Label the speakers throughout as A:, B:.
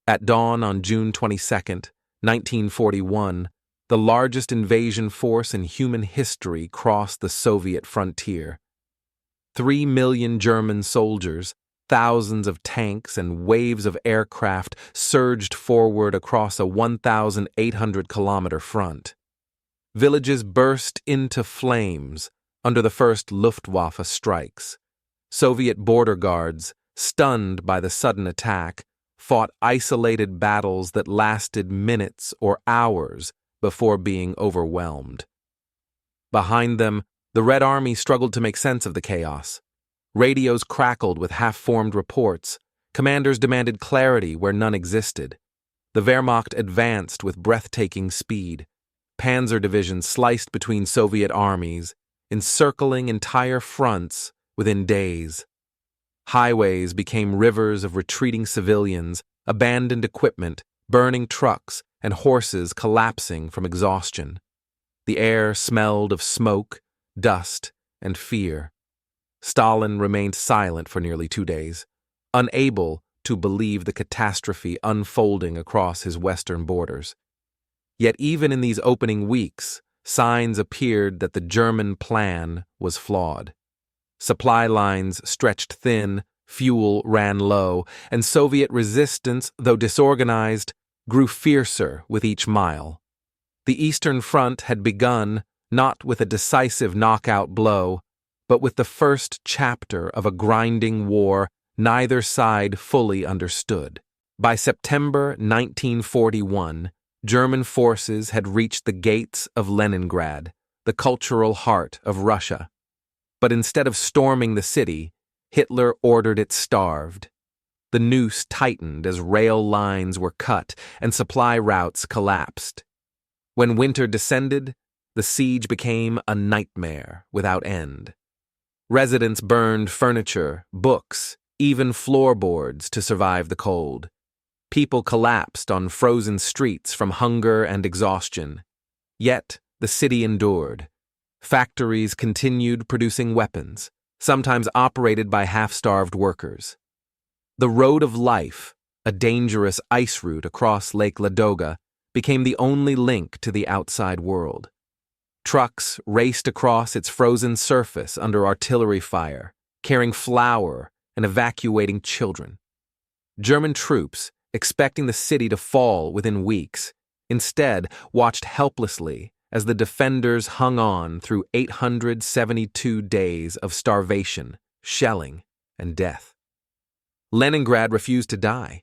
A: At dawn on June 22nd, 1941, the largest invasion force in human history crossed the Soviet frontier. 3 million German soldiers, thousands of tanks, and waves of aircraft surged forward across a 1,800-kilometer front. Villages burst into flames under the first Luftwaffe strikes. Soviet border guards, stunned by the sudden attack, fought isolated battles that lasted minutes or hours before being overwhelmed. Behind them, the Red Army struggled to make sense of the chaos. Radios crackled with half-formed reports. Commanders demanded clarity where none existed. The Wehrmacht advanced with breathtaking speed. Panzer divisions sliced between Soviet armies, encircling entire fronts within days. Highways became rivers of retreating civilians, abandoned equipment, burning trucks, and horses collapsing from exhaustion. The air smelled of smoke, dust, and fear. Stalin remained silent for nearly 2 days, unable to believe the catastrophe unfolding across his western borders. Yet even in these opening weeks, signs appeared that the German plan was flawed. Supply lines stretched thin, fuel ran low, and Soviet resistance, though disorganized, grew fiercer with each mile. The Eastern Front had begun not with a decisive knockout blow, but with the first chapter of a grinding war neither side fully understood. By September 1941, German forces had reached the gates of Leningrad, the cultural heart of Russia. But instead of storming the city, Hitler ordered it starved. The noose tightened as rail lines were cut and supply routes collapsed. When winter descended, the siege became a nightmare without end. Residents burned furniture, books, even floorboards to survive the cold. People collapsed on frozen streets from hunger and exhaustion. Yet the city endured. Factories continued producing weapons, sometimes operated by half-starved workers. The Road of Life, a dangerous ice route across Lake Ladoga, became the only link to the outside world. Trucks raced across its frozen surface under artillery fire, carrying flour and evacuating children. German troops, expecting the city to fall within weeks, instead watched helplessly as the defenders hung on through 872 days of starvation, shelling, and death. Leningrad refused to die,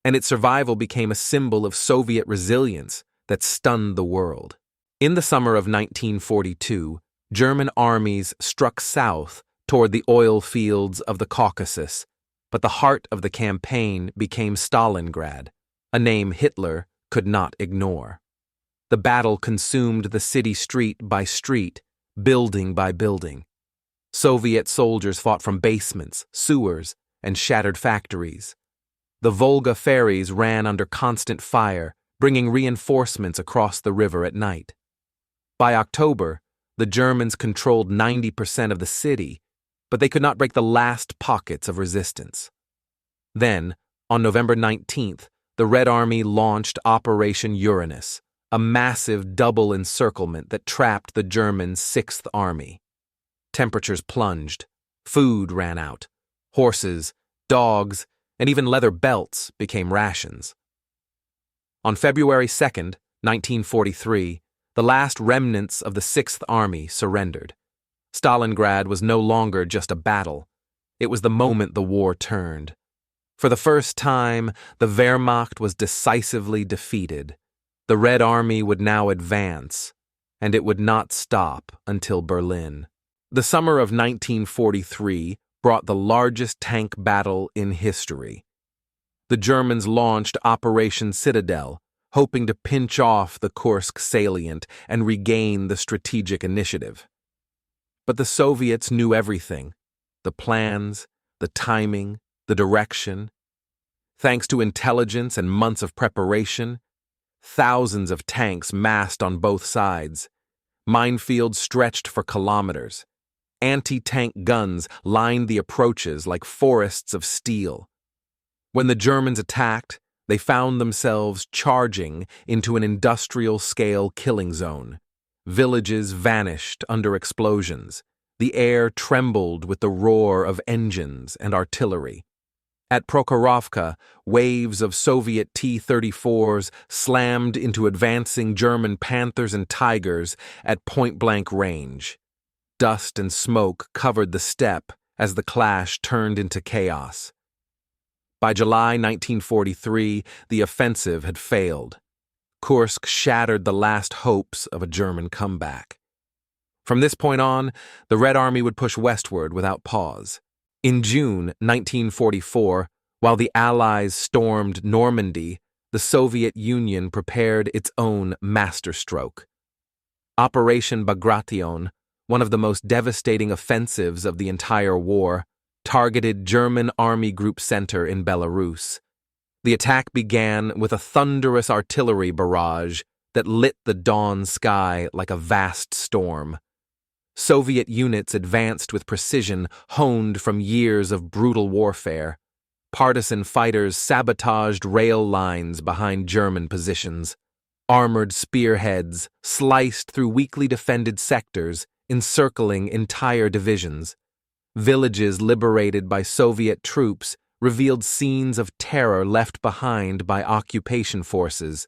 A: and its survival became a symbol of Soviet resilience that stunned the world. In the summer of 1942, German armies struck south toward the oil fields of the Caucasus, but the heart of the campaign became Stalingrad, a name Hitler could not ignore. The battle consumed the city street by street, building by building. Soviet soldiers fought from basements, sewers, and shattered factories. The Volga ferries ran under constant fire, bringing reinforcements across the river at night. By October, the Germans controlled 90% of the city, but they could not break the last pockets of resistance. Then, on November 19th, the Red Army launched Operation Uranus, a massive double encirclement that trapped the German Sixth Army. Temperatures plunged, food ran out, horses, dogs, and even leather belts became rations. On February 2nd, 1943, the last remnants of the Sixth Army surrendered. Stalingrad was no longer just a battle. It was the moment the war turned. For the first time, the Wehrmacht was decisively defeated. The Red Army would now advance, and it would not stop until Berlin. The summer of 1943 brought the largest tank battle in history. The Germans launched Operation Citadel, hoping to pinch off the Kursk salient and regain the strategic initiative. But the Soviets knew everything: the plans, the timing, the direction. Thanks to intelligence and months of preparation, thousands of tanks massed on both sides. Minefields stretched for kilometers. Anti-tank guns lined the approaches like forests of steel. When the Germans attacked, they found themselves charging into an industrial-scale killing zone. Villages vanished under explosions. The air trembled with the roar of engines and artillery. At Prokhorovka, waves of Soviet T-34s slammed into advancing German Panthers and Tigers at point-blank range. Dust and smoke covered the steppe as the clash turned into chaos. By July 1943, the offensive had failed. Kursk shattered the last hopes of a German comeback. From this point on, the Red Army would push westward without pause. In June 1944, while the Allies stormed Normandy, the Soviet Union prepared its own masterstroke. Operation Bagration, one of the most devastating offensives of the entire war, targeted German Army Group Center in Belarus. The attack began with a thunderous artillery barrage that lit the dawn sky like a vast storm. Soviet units advanced with precision honed from years of brutal warfare. Partisan fighters sabotaged rail lines behind German positions. Armored spearheads sliced through weakly defended sectors, encircling entire divisions. Villages liberated by Soviet troops revealed scenes of terror left behind by occupation forces.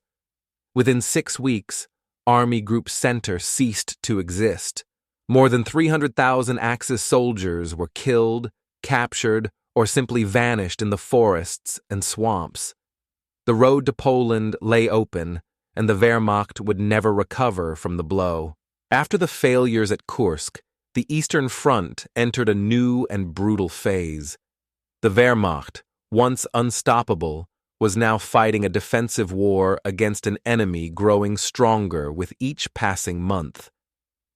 A: Within 6 weeks, Army Group Center ceased to exist. More than 300,000 Axis soldiers were killed, captured, or simply vanished in the forests and swamps. The road to Poland lay open, and the Wehrmacht would never recover from the blow. After the failures at Kursk, the Eastern Front entered a new and brutal phase. The Wehrmacht, once unstoppable, was now fighting a defensive war against an enemy growing stronger with each passing month.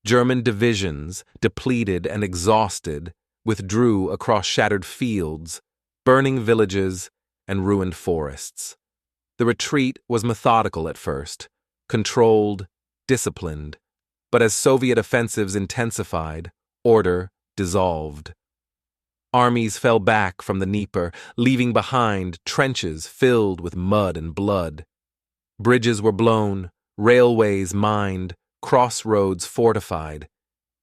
A: German divisions, depleted and exhausted, withdrew across shattered fields, burning villages, and ruined forests. The retreat was methodical at first, controlled, disciplined, but as Soviet offensives intensified, order dissolved. Armies fell back from the Dnieper, leaving behind trenches filled with mud and blood. Bridges were blown, railways mined, crossroads fortified.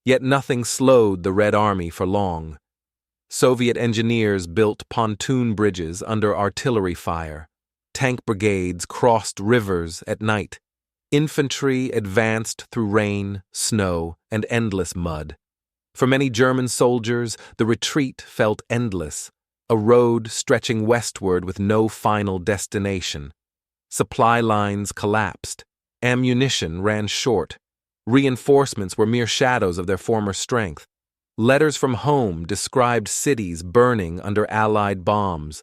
A: Yet nothing slowed the Red Army for long. Soviet engineers built pontoon bridges under artillery fire. Tank brigades crossed rivers at night. Infantry advanced through rain, snow, and endless mud. For many German soldiers, the retreat felt endless, a road stretching westward with no final destination. Supply lines collapsed. Ammunition ran short. Reinforcements were mere shadows of their former strength. Letters from home described cities burning under Allied bombs.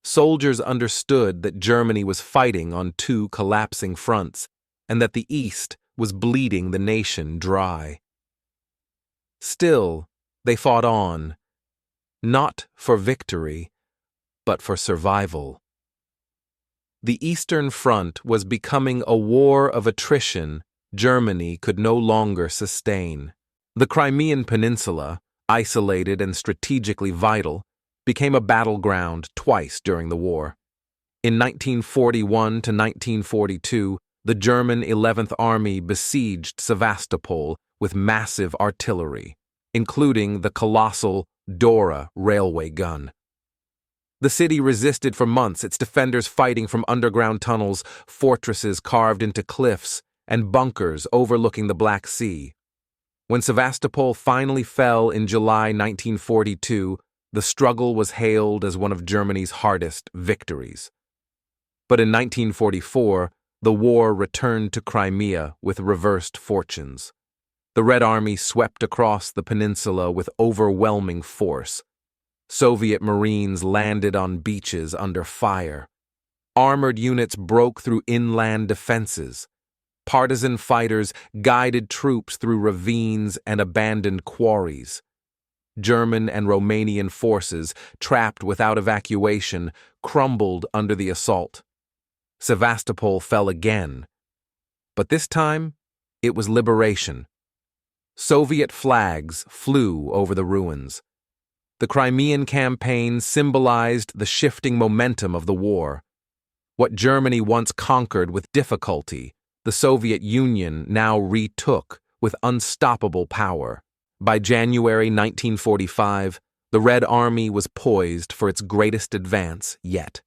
A: Soldiers understood that Germany was fighting on 2 collapsing fronts, and that the East was bleeding the nation dry. Still, they fought on, not for victory, but for survival. The Eastern Front was becoming a war of attrition Germany could no longer sustain. The Crimean Peninsula, isolated and strategically vital, became a battleground twice during the war. In 1941 to 1942, the German 11th Army besieged Sevastopol with massive artillery, including the colossal Dora railway gun. The city resisted for months, its defenders fighting from underground tunnels, fortresses carved into cliffs, and bunkers overlooking the Black Sea. When Sevastopol finally fell in July 1942, the struggle was hailed as one of Germany's hardest victories. But in 1944, the war returned to Crimea with reversed fortunes. The Red Army swept across the peninsula with overwhelming force. Soviet Marines landed on beaches under fire. Armored units broke through inland defenses. Partisan fighters guided troops through ravines and abandoned quarries. German and Romanian forces, trapped without evacuation, crumbled under the assault. Sevastopol fell again, but this time it was liberation. Soviet flags flew over the ruins. The Crimean campaign symbolized the shifting momentum of the war. What Germany once conquered with difficulty, the Soviet Union now retook with unstoppable power. By January 1945, the Red Army was poised for its greatest advance yet.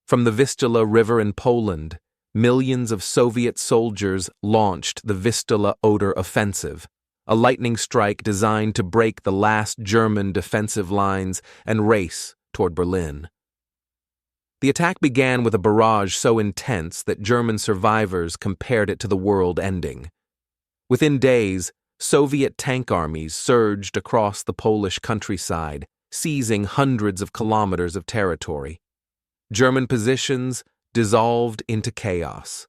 A: From the Vistula River in Poland, millions of Soviet soldiers launched the Vistula-Oder offensive, a lightning strike designed to break the last German defensive lines and race toward Berlin. The attack began with a barrage so intense that German survivors compared it to the world ending. Within days, Soviet tank armies surged across the Polish countryside, seizing hundreds of kilometers of territory. German positions dissolved into chaos.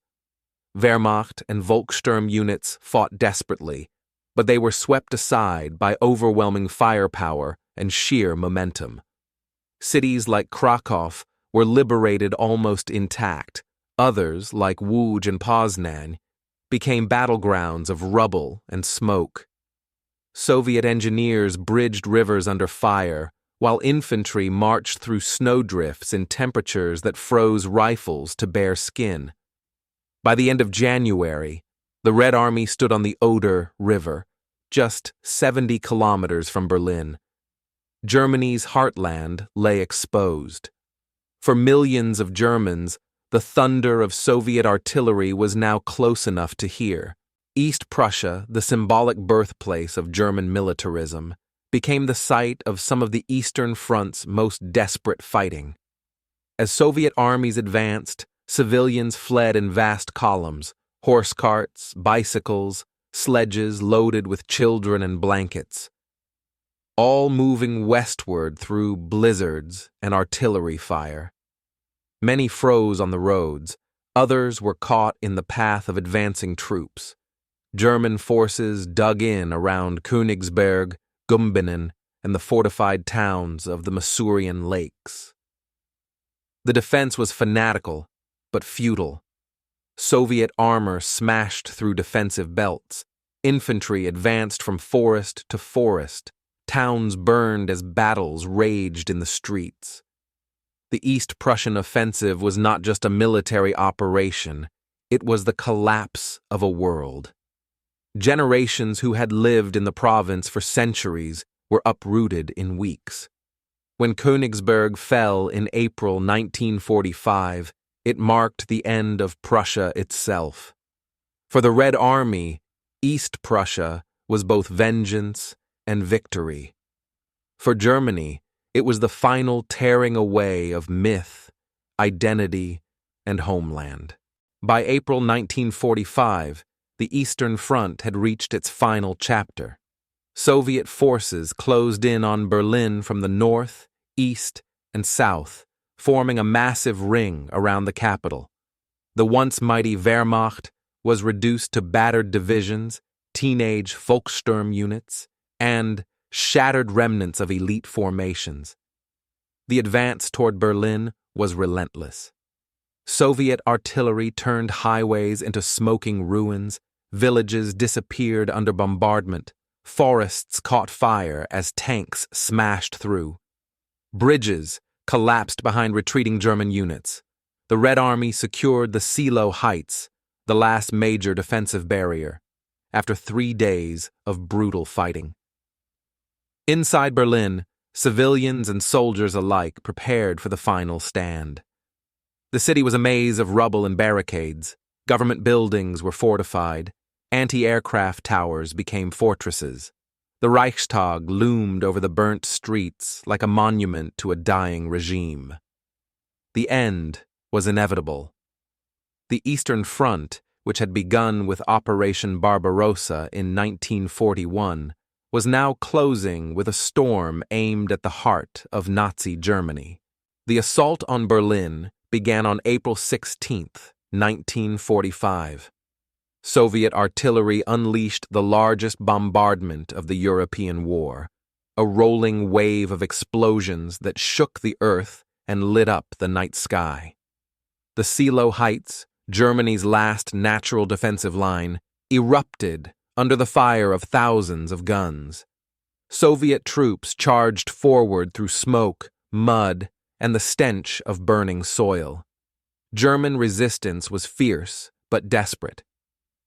A: Wehrmacht and Volkssturm units fought desperately, but they were swept aside by overwhelming firepower and sheer momentum. Cities like Krakow were liberated almost intact. Others, like Łódź and Poznan, became battlegrounds of rubble and smoke. Soviet engineers bridged rivers under fire, while infantry marched through snowdrifts in temperatures that froze rifles to bare skin. By the end of January, the Red Army stood on the Oder River, just 70 kilometers from Berlin. Germany's heartland lay exposed. For millions of Germans, the thunder of Soviet artillery was now close enough to hear. East Prussia, the symbolic birthplace of German militarism, became the site of some of the Eastern Front's most desperate fighting. As Soviet armies advanced, civilians fled in vast columns, horse carts, bicycles, sledges loaded with children and blankets, all moving westward through blizzards and artillery fire. Many froze on the roads, others were caught in the path of advancing troops. German forces dug in around Königsberg, Gumbinnen, and the fortified towns of the Masurian lakes. The defense was fanatical, but futile. Soviet armor smashed through defensive belts. Infantry advanced from forest to forest. Towns burned as battles raged in the streets. The East Prussian offensive was not just a military operation, it was the collapse of a world. Generations who had lived in the province for centuries were uprooted in weeks. When Königsberg fell in April 1945, it marked the end of Prussia itself. For the Red Army, East Prussia was both vengeance and victory. For Germany, it was the final tearing away of myth, identity, and homeland. By April 1945, the Eastern Front had reached its final chapter. Soviet forces closed in on Berlin from the north, east, and south, forming a massive ring around the capital. The once mighty Wehrmacht was reduced to battered divisions, teenage Volkssturm units, and shattered remnants of elite formations. The advance toward Berlin was relentless. Soviet artillery turned highways into smoking ruins, villages disappeared under bombardment, forests caught fire as tanks smashed through. Bridges collapsed behind retreating German units. The Red Army secured the Silo Heights, the last major defensive barrier, after 3 days of brutal fighting. Inside Berlin, civilians and soldiers alike prepared for the final stand. The city was a maze of rubble and barricades. Government buildings were fortified. Anti-aircraft towers became fortresses. The Reichstag loomed over the burnt streets like a monument to a dying regime. The end was inevitable. The Eastern Front, which had begun with Operation Barbarossa in 1941, was now closing with a storm aimed at the heart of Nazi Germany. The assault on Berlin began on April 16, 1945. Soviet artillery unleashed the largest bombardment of the European war, a rolling wave of explosions that shook the earth and lit up the night sky. The Silo Heights, Germany's last natural defensive line, erupted under the fire of thousands of guns. Soviet troops charged forward through smoke, mud, and the stench of burning soil. German resistance was fierce but desperate.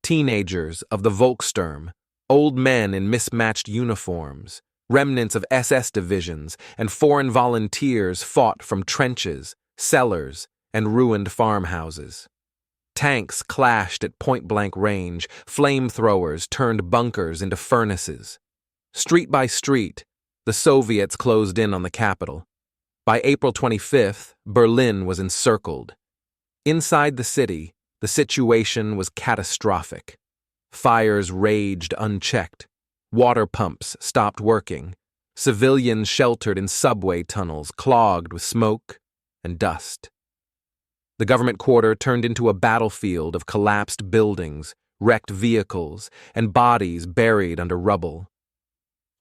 A: Teenagers of the Volkssturm, old men in mismatched uniforms, remnants of SS divisions, and foreign volunteers fought from trenches, cellars, and ruined farmhouses. Tanks clashed at point-blank range, flamethrowers turned bunkers into furnaces. Street by street, the Soviets closed in on the capital. By April 25th, Berlin was encircled. Inside the city, the situation was catastrophic. Fires raged unchecked. Water pumps stopped working. Civilians sheltered in subway tunnels clogged with smoke and dust. The government quarter turned into a battlefield of collapsed buildings, wrecked vehicles, and bodies buried under rubble.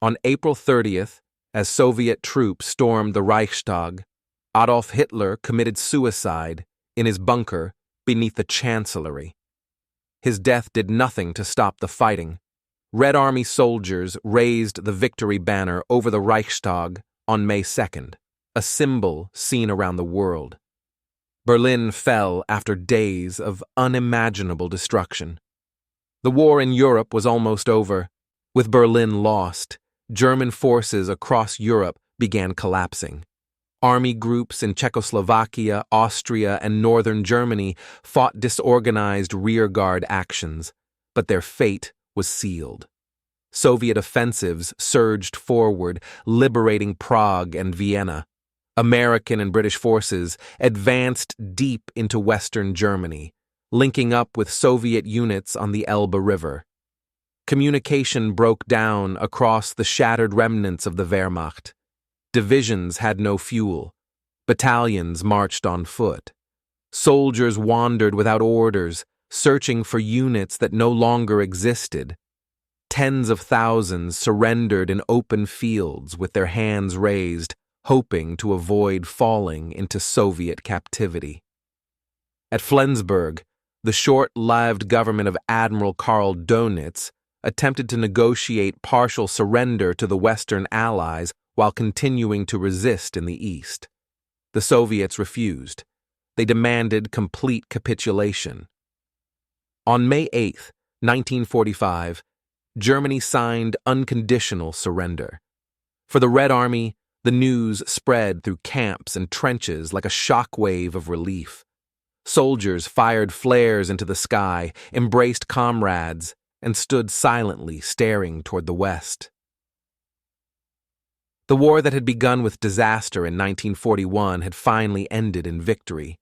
A: On April 30th, as Soviet troops stormed the Reichstag, Adolf Hitler committed suicide in his bunker beneath the Chancellery. His death did nothing to stop the fighting. Red Army soldiers raised the victory banner over the Reichstag on May 2nd, a symbol seen around the world. Berlin fell after days of unimaginable destruction. The war in Europe was almost over. With Berlin lost, German forces across Europe began collapsing. Army groups in Czechoslovakia, Austria, and northern Germany fought disorganized rearguard actions, but their fate was sealed. Soviet offensives surged forward, liberating Prague and Vienna. American and British forces advanced deep into western Germany, linking up with Soviet units on the Elbe River. Communication broke down across the shattered remnants of the Wehrmacht. Divisions had no fuel. Battalions marched on foot. Soldiers wandered without orders, searching for units that no longer existed. Tens of thousands surrendered in open fields with their hands raised, hoping to avoid falling into Soviet captivity. At Flensburg, the short-lived government of Admiral Karl Dönitz attempted to negotiate partial surrender to the Western Allies while continuing to resist in the East. The Soviets refused. They demanded complete capitulation. On May 8, 1945, Germany signed unconditional surrender. For the Red Army, the news spread through camps and trenches like a shockwave of relief. Soldiers fired flares into the sky, embraced comrades, and stood silently staring toward the west. The war that had begun with disaster in 1941 had finally ended in victory.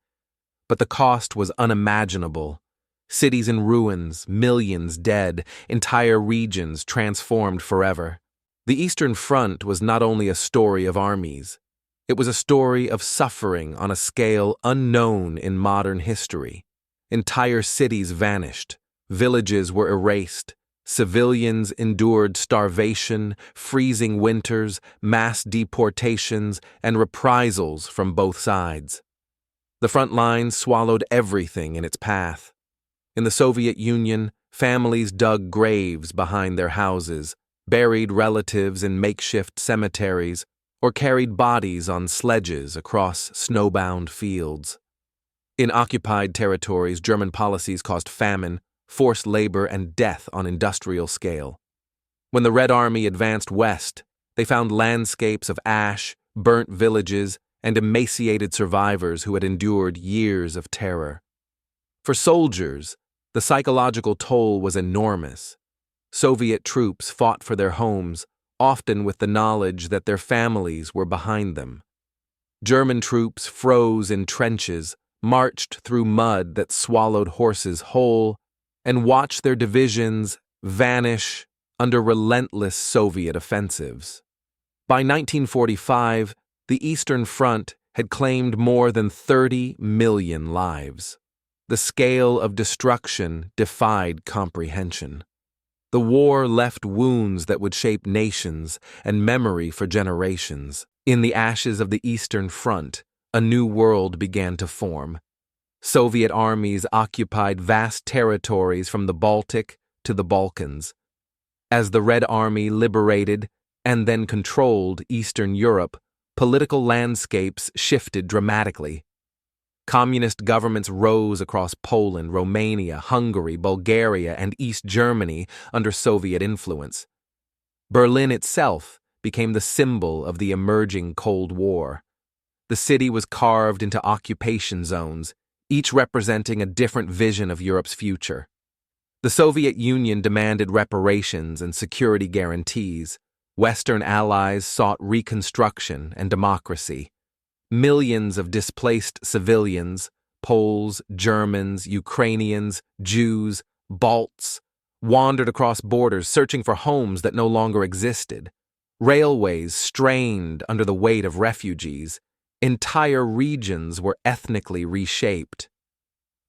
A: But the cost was unimaginable. Cities in ruins, millions dead, entire regions transformed forever. The Eastern Front was not only a story of armies. It was a story of suffering on a scale unknown in modern history. Entire cities vanished. Villages were erased. Civilians endured starvation, freezing winters, mass deportations, and reprisals from both sides. The front lines swallowed everything in its path. In the Soviet Union, families dug graves behind their houses, buried relatives in makeshift cemeteries, or carried bodies on sledges across snowbound fields. In occupied territories, German policies caused famine, forced labor, and death on industrial scale. When the Red Army advanced west, they found landscapes of ash, burnt villages, and emaciated survivors who had endured years of terror. For soldiers, the psychological toll was enormous. Soviet troops fought for their homes, often with the knowledge that their families were behind them. German troops froze in trenches, marched through mud that swallowed horses whole, and watched their divisions vanish under relentless Soviet offensives. By 1945, the Eastern Front had claimed more than 30 million lives. The scale of destruction defied comprehension. The war left wounds that would shape nations and memory for generations. In the ashes of the Eastern Front, a new world began to form. Soviet armies occupied vast territories from the Baltic to the Balkans. As the Red Army liberated and then controlled Eastern Europe, political landscapes shifted dramatically. Communist governments rose across Poland, Romania, Hungary, Bulgaria, and East Germany under Soviet influence. Berlin itself became the symbol of the emerging Cold War. The city was carved into occupation zones, each representing a different vision of Europe's future. The Soviet Union demanded reparations and security guarantees. Western allies sought reconstruction and democracy. Millions of displaced civilians, Poles, Germans, Ukrainians, Jews, Balts, wandered across borders searching for homes that no longer existed. Railways strained under the weight of refugees. Entire regions were ethnically reshaped.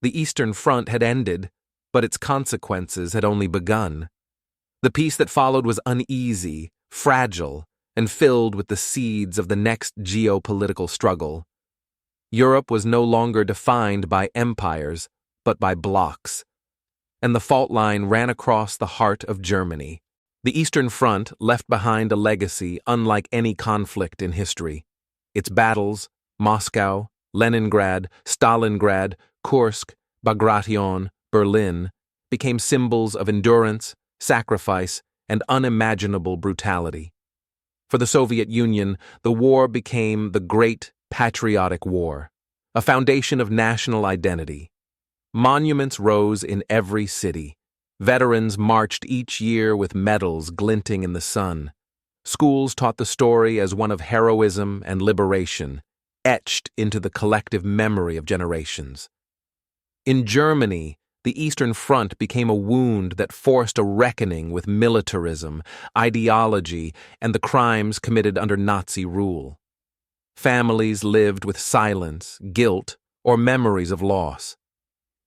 A: The Eastern Front had ended, but its consequences had only begun. The peace that followed was uneasy, fragile, and filled with the seeds of the next geopolitical struggle. Europe was no longer defined by empires, but by blocs, and the fault line ran across the heart of Germany. The Eastern Front left behind a legacy unlike any conflict in history. Its battles, Moscow, Leningrad, Stalingrad, Kursk, Bagration, Berlin, became symbols of endurance, sacrifice, and unimaginable brutality. For the Soviet Union, the war became the Great Patriotic War, a foundation of national identity. Monuments rose in every city. Veterans marched each year with medals glinting in the sun. Schools taught the story as one of heroism and liberation, etched into the collective memory of generations. In Germany, the Eastern Front became a wound that forced a reckoning with militarism, ideology, and the crimes committed under Nazi rule. Families lived with silence, guilt, or memories of loss.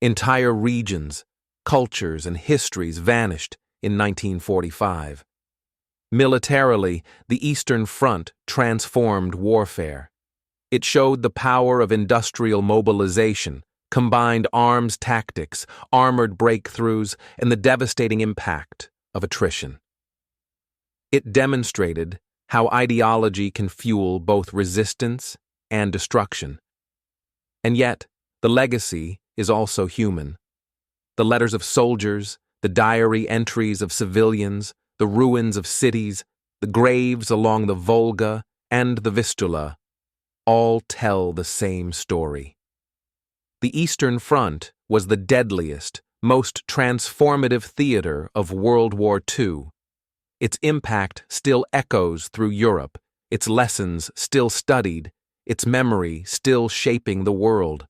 A: Entire regions, cultures, and histories vanished in 1945. Militarily, the Eastern Front transformed warfare. It showed the power of industrial mobilization, combined arms tactics, armored breakthroughs, and the devastating impact of attrition. It demonstrated how ideology can fuel both resistance and destruction. And yet, the legacy is also human. The letters of soldiers, the diary entries of civilians, the ruins of cities, the graves along the Volga and the Vistula, all tell the same story. The Eastern Front was the deadliest, most transformative theater of World War II. Its impact still echoes through Europe, its lessons still studied, its memory still shaping the world.